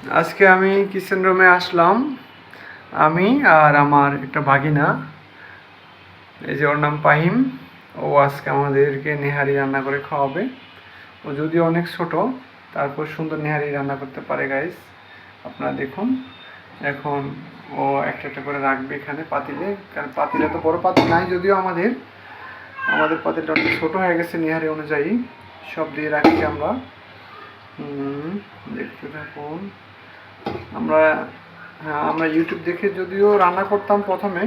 আজকে আমি কিচেন রুমে আসলাম। আমি আর আমার একটা ভাগিনা, এই যে ওর নাম পাহিম। ও আজকে আমাদেরকে নেহারি রান্না করে খাওয়াবে। ও যদিও অনেক ছোট, তারপর সুন্দর নেহারি রান্না করতে পারে গাইস। আপনারা দেখুন। এখন ও একটা একটা করে রাখবে এখানে পাতিলে, কারণ পাতিলে তো বড় পাতিল নাই, যদিও আমাদের পাতিলটা অনেক ছোটো হয়ে গেছে নেহারি অনুযায়ী। সব দিয়ে রাখি আমরা। দেখতে থাকুন। আমরা ইউটিউব দেখে যদিও রান্না করতাম প্রথমে,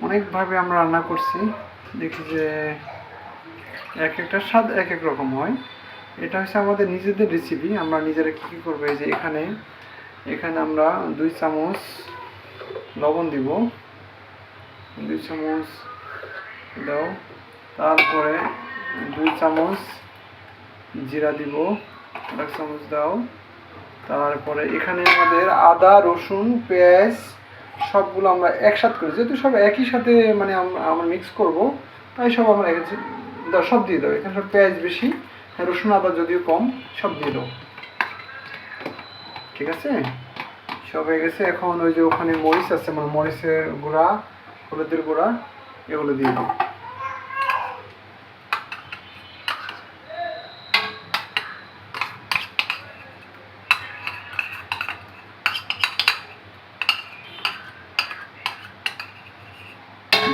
অনেকভাবে আমরা রান্না করছি, দেখি যে এক একটা স্বাদ এক এক রকম হয়। এটা হচ্ছে আমাদের নিজেদের রেসিপি, আমরা নিজেরা কী কী করবো। এই যে এখানে আমরা 2 চামচ লবণ দিব, 2 চামচ দাও। তারপরে 2 চামচ জিরা দিব, 1 চামচ দাও। তারপরে এখানে আমাদের আদা, রসুন, পেঁয়াজ সবগুলো আমরা একসাথে করি, যেহেতু সব একই সাথে মানে আমরা মিক্স করব, তাই সব আমরা সব দিয়ে দেবো। এখানে সব পেঁয়াজ বেশি, রসুন আদা যদিও কম, সব দিয়ে দেবো। ঠিক আছে, সব হয়ে গেছে। এখন ওই যে ওখানে মরিচ আছে, মানে মরিচের গুঁড়া, হলুদের গুঁড়া, এগুলো দিয়ে দেবো।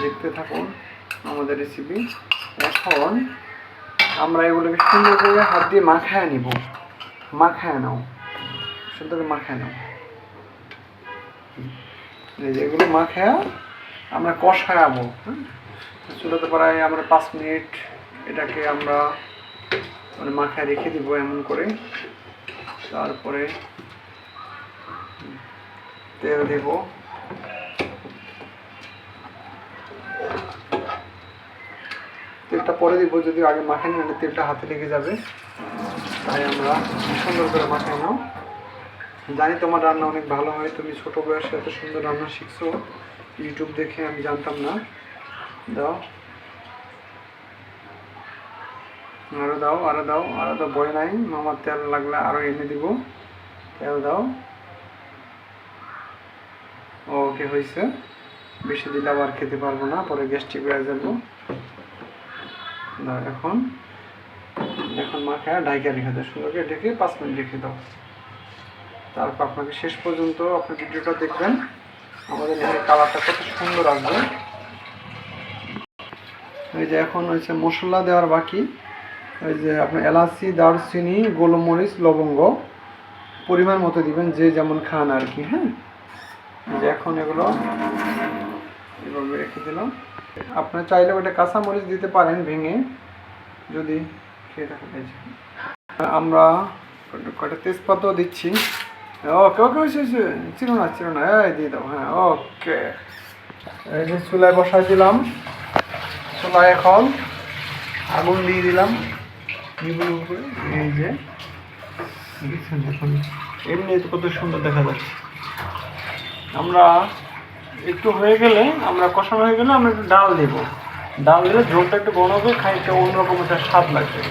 দেখতে থাকুন আমাদের রেসিপি। এখন আমরা এগুলোকে সুন্দর করে হাত দিয়ে মাখায় নিব। মাখায় নাও, সুন্দর করে মাখায় নাও। এই যে এগুলো মাখায় আমরা কষাবো। চুলাতে প্রায় আমরা 5 মিনিট এটাকে আমরা মানে মাখায় রেখে দিব এমন করে। তারপরে তেল দেব। তেলটা পরে দিব, যদি আগে মাখাই নিলে তেলটা হাতে লেগে যাবে, তাই আমরা সুন্দর করে মাখাই নাও। জানি তোমার রান্না অনেক ভালো হয়, তুমি ছোটো বয়সে এত সুন্দর রান্না শিখছো ইউটিউব দেখে, আমি জানতাম না। দাও, আরও দাও, আরও দাও, আরও দাও, ভয় নাই, মামার তেল লাগলে আরও এনে দিব। তেল দাও। ওকে, হয়েছে। বেশি দিলে আবার খেতে পারবো না, পরে গ্যাস্ট্রিক হয়ে যাবো। দাও, এখন মাখায় ঢাইকা রেখে দাও, সুন্দর করে ঢেকে 5 মিনিট রেখে দাও। তারপর আপনাকে শেষ পর্যন্ত আপনার ভিডিওটা দেখবেন, আমাদের এখানে কালারটা কত সুন্দর আসবে। এই যে এখন হচ্ছে মশলা দেওয়ার বাকি। ওই যে আপনার এলাচি, দারচিনি, গোলমরিচ, লবঙ্গ পরিমাণ মতো দিবেন, যে যেমন খান আর কি। হ্যাঁ, যে এখন এগুলো এভাবে রেখে দিলাম। আপনার চাইলে ওটা কাঁচামরিচ দিতে পারেন ভেঙে, যদি খেয়ে থাকেন। আমরা কটা তেজপাতাও দিচ্ছি। ওকে ওকে, ছিল না, এই দিয়ে দাও। হ্যাঁ, ওকে। এই যে চুলায় বসাই দিলাম। চুলায় এখন আগুন দিয়ে দিলাম। এই যে এমনি কত সুন্দর দেখা যাচ্ছে। আমরা একটু হয়ে গেলে, আমরা কষানো হয়ে গেলে আমরা একটু ডাল দেবো। ডাল দিলে ঝোলটা একটু বড় হবে, খাইতে অন্যরকম একটা স্বাদ লাগবে।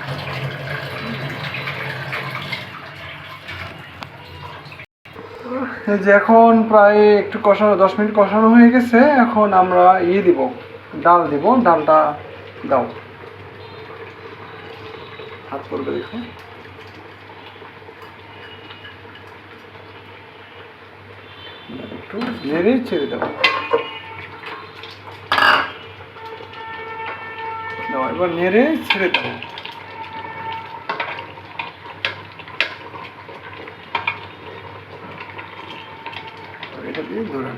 যে এখন প্রায় একটু কষানো, 10 মিনিট কষানো হয়ে গেছে। এখন আমরা দিব, ডাল দিব। ডালটা দাও, হাত করবে দেখো। একটু নেড়ে ছেড়ে দাও। এবার নেড়ে ছেড়ে দাও। এটা দিয়ে ধরে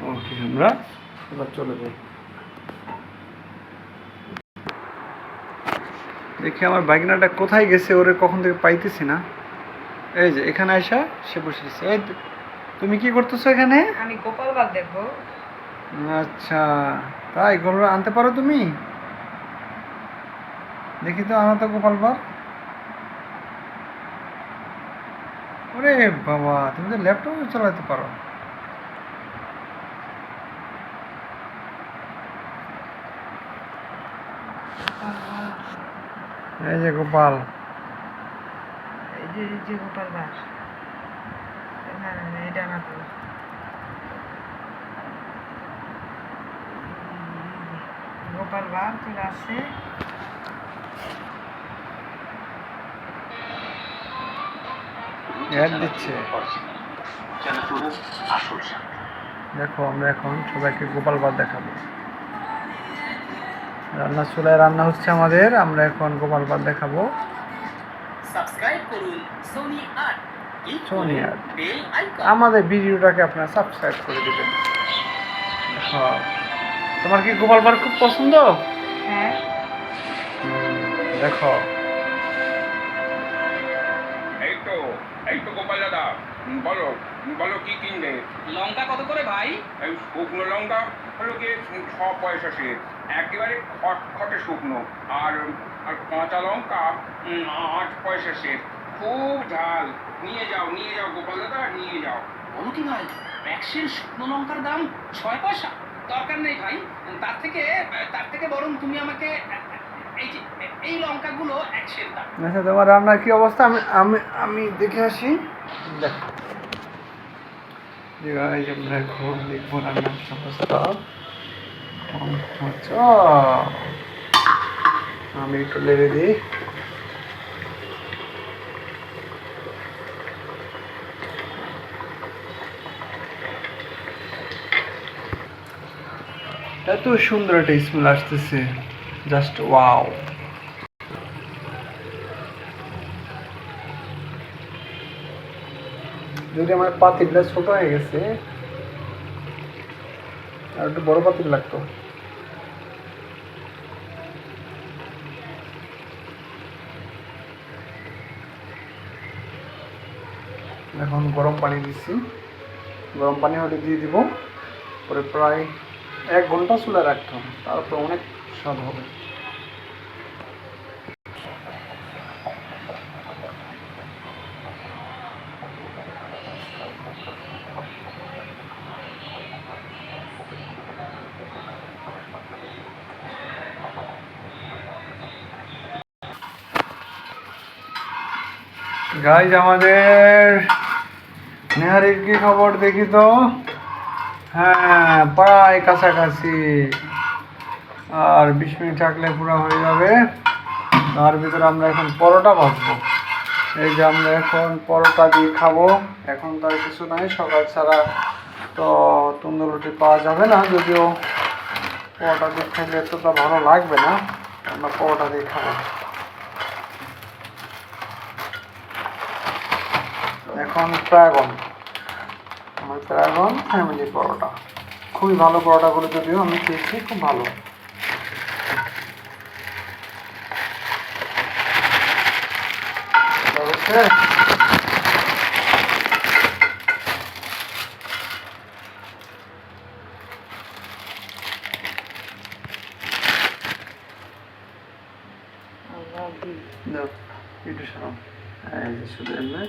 ওকে, আমরা এবার চলে যাই। দেখি আমার বাইকনাটা কোথায় গেছে, ওরে কখন থেকে পাইতেছি না। এই যে এখানে আইসা সে বসেছে। এই তুমি কি করতেছো এখানে? আমি গোপাল বাগ দেখবো। আচ্ছা, তাই গোপাল আনতে পারো তুমি? দেখি তো, আনো তো গোপাল বাগ। ওরে বাবা, তুমি তো ল্যাপটপে চালাতে পারো। এই যে গোপাল, এই যে গোপাল বার, না না না, এটা না তো, গোপাল বার চলে আসছে। অ্যাড দিচ্ছে। দেখো আমরা এখন সবাইকে গোপাল বার দেখাবো। রান্না চুলায় রান্না হচ্ছে আমাদের, আমরা এখন গোপাল বার দেখাবো। সাবস্ক্রাইব করুন Soni art, Soni art. Bell icon. আমাদের ভিডিওটাকে আপনারা সাবস্ক্রাইব করে দিবেন। হ্যাঁ, তোমার কি গোপাল বার খুব পছন্দ? হ্যাঁ, দেখো এই তো গোপাল দাদা, বলো বলো কি কিনবে? লঙ্কা কত করে ভাই? এই শুকনো লঙ্কা হলো কি 6 পয়সা সে, একেবারে খটখটে শুকনো। আর আর কাঁচা লঙ্কা 8 পয়সা সে, খুব ঝাল। নিয়ে যাও গোপাল দাদা, নিয়ে যাও। বলো কি ভাই, প্যাকসের শুকনো লঙ্কার দাম 6 পয়সা? দরকার নেই ভাই, তার থেকে বরং তুমি আমাকে এই যে এই লঙ্কাগুলো 1 সের দাম। আচ্ছা, তোমার রান্নার কি অবস্থা আমি আমি আমি দেখে আসি। দেখো দেখো দেখবো রান্নার অবস্থা। আচ্ছা, আমি একটু লেগে দিই। এত সুন্দর একটা স্মেল আসতেছে, জাস্ট ওয়াও। যদি আমার পাতিলটা ছোট হয়ে গেছে, আর একটু বড় পাতিল লাগতো। এখন গরম পানি দিচ্ছি, গরম পানি হলে দিয়ে দিব। পরে প্রায় 1 ঘন্টা চুলা রাখতে হবে, তারপর অনেক স্বাদ হবে। গাইজ, আমাদের নেহারির কি খবর দেখি তো। হ্যাঁ, প্রায় কাছাকাছি, আর 20 মিনিট থাকলে পুরো হয়ে যাবে। তার ভিতরে আমরা এখন পরোটা ভাজবো। এই যে আমরা এখন পরোটা দিয়ে খাবো। এখন তো আর কিছু নাই, সকাল ছাড়া তো তন্দুর রুটি পাওয়া যাবে না, যদিও পরোটা দিয়ে খাইলে এতটা ভালো লাগবে না, আমরা পরোটা দিয়ে খাবো। এখন প্রাগন, আমার প্রাগন ফ্যামিলি পরোটা, খুবই ভালো পরোটাগুলো, যদিও আমি খেয়েছি, খুব ভালো। একটু সরাও, এই যে শুধু এমনি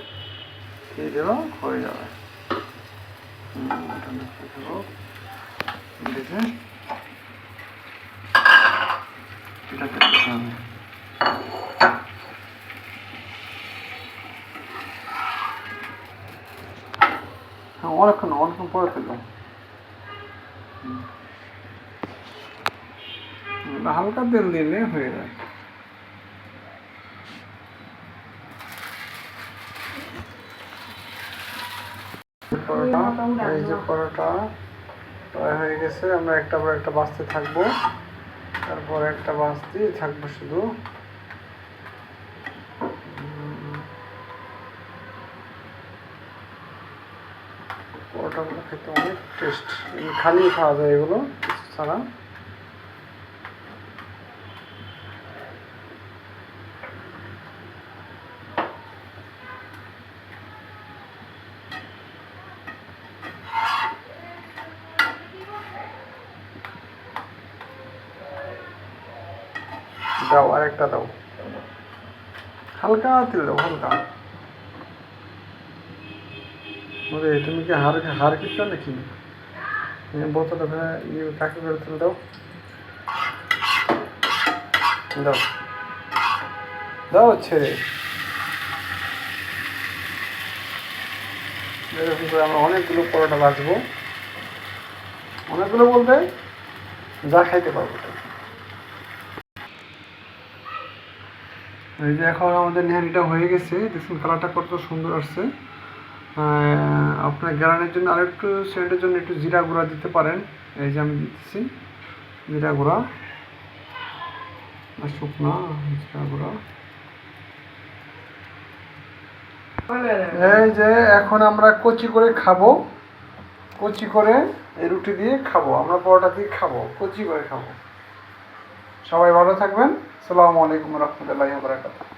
খেয়ে দেওয়া হয়ে যাবে। দেখে এটা করতে হবে। হ্যাঁ, অনেকক্ষণ পরে ফেললাম। হালকা তেল দিলে হয়ে যায়। এই যে পরোটা প্রায় হয়ে গেছে, আমরা একটা পর একটা বাঁচতে থাকবো, তারপর একটা বাঁচতেই থাকবো শুধু। পরোটাগুলো খেতে অনেক টেস্ট, খালি খাওয়া যায় এগুলো কিছু ছাড়া। দাও, আরেকটা দাও, হালকা তেল দাও, হালকা। তুমি কি হাড় কিছু নাকি? বোতলটা কাকে করে তেল দাও, দাও। দাও ছেড়ে। এরকম করে আমরা অনেকগুলো পরোটা ভাজবো, অনেকগুলো বলতে যা খাইতে পারবো। এই যে এখন আমাদের নেহারিটা হয়ে গেছে, দেখুন কালারটা কত সুন্দর আসছে। আপনার গ্যারানের জন্য আরেকটু সেন্টের জন্য একটু জিরা গুঁড়া দিতে পারেন। এই যে আমি দিচ্ছি জিরা গুঁড়া, শুকনো জিরা গুঁড়া। এই যে এখন আমরা কচি করে খাবো, কচি করে এই রুটি দিয়ে খাবো, আমরা পরোটা দিয়ে খাবো, কচি করে খাবো। সবাই ভালো থাকবেন। আসসালামু আলাইকুম রহমতুল্লাহি ওয়া বারাকাতুহু।